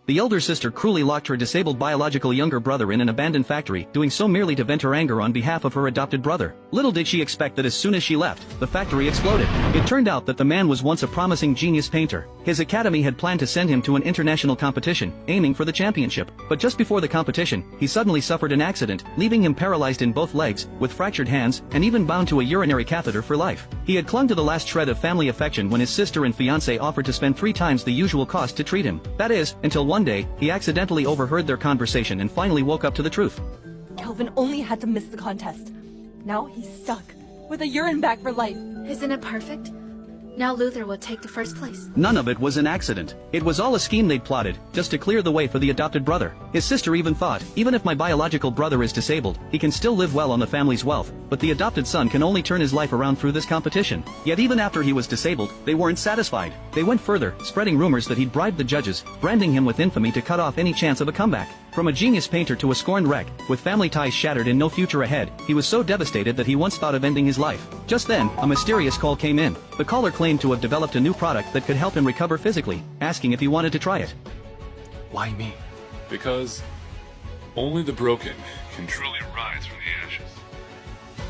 The elder sister cruelly locked her disabled biological younger brother in an abandoned factory, doing so merely to vent her anger on behalf of her adopted brother. Little did she expect that as soon as she left, the factory exploded. It turned out that the man was once a promising genius painter. His academy had planned to send him to an international competition, aiming for the championship. But just before the competition, he suddenly suffered an accident, leaving him paralyzed in both legs, with fractured hands, and even bound to a urinary catheter for life. He had clung to the last shred of family affection when his sister and fiancé offered to spend 3 times the usual cost to treat him. That is, until one day, he accidentally overheard their conversation and finally woke up to the truth. Kelvin only had to miss the contest. Now he's stuck, with a urine bag for life. Isn't it perfect? Now Luther will take the first place. None of it was an accident. It was all a scheme they'd plotted, just to clear the way for the adopted brother. His sister even thought, even if my biological brother is disabled, he can still live well on the family's wealth, but the adopted son can only turn his life around through this competition. Yet even after he was disabled, they weren't satisfied. They went further, spreading rumors that he'd bribed the judges, branding him with infamy to cut off any chance of a comeback. From a genius painter to a scorned wreck, with family ties shattered and no future ahead, he was so devastated that he once thought of ending his life. Just then, a mysterious call came in. The caller claimed to have developed a new product that could help him recover physically, asking if he wanted to try it. Why me? Because only the broken can truly rise from the ashes.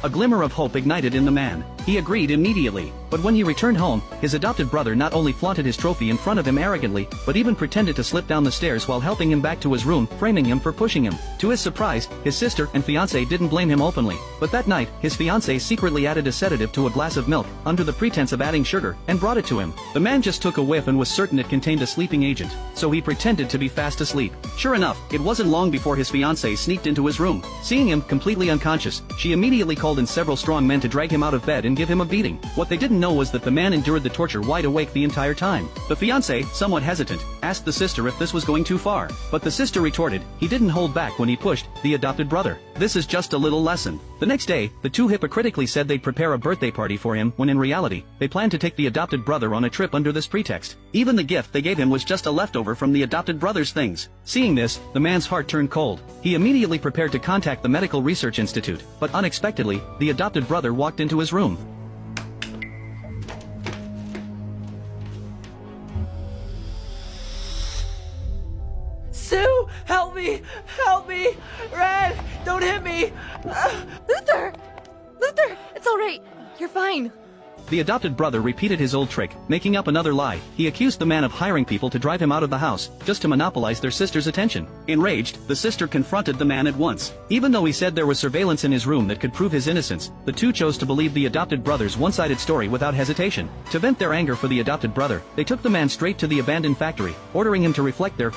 A glimmer of hope ignited in the man. He agreed immediately, but when he returned home, his adopted brother not only flaunted his trophy in front of him arrogantly, but even pretended to slip down the stairs while helping him back to his room, framing him for pushing him. To his surprise, his sister and fiancé didn't blame him openly, but that night, his fiancé secretly added a sedative to a glass of milk, under the pretense of adding sugar, and brought it to him. The man just took a whiff and was certain it contained a sleeping agent, so he pretended to be fast asleep. Sure enough, it wasn't long before his fiancé sneaked into his room. Seeing him completely unconscious, she immediately called in several strong men to drag him out of bed and give him a beating. What they didn't know was that the man endured the torture wide awake the entire time. The fiancé, somewhat hesitant, asked the sister if this was going too far, but the sister retorted, he didn't hold back when he pushed the adopted brother. This is just a little lesson. The next day, the two hypocritically said they'd prepare a birthday party for him when in reality, they planned to take the adopted brother on a trip under this pretext. Even the gift they gave him was just a leftover from the adopted brother's things. Seeing this, the man's heart turned cold. He immediately prepared to contact the Medical Research Institute, but unexpectedly, the adopted brother walked into his room. Sue, help me! Help me! Red, don't hit me! Luther! Luther, it's alright. You're fine. The adopted brother repeated his old trick, making up another lie. He accused the man of hiring people to drive him out of the house, just to monopolize their sister's attention. Enraged, the sister confronted the man at once. Even though he said there was surveillance in his room that could prove his innocence, the two chose to believe the adopted brother's one-sided story without hesitation. To vent their anger for the adopted brother, they took the man straight to the abandoned factory, ordering him to reflect their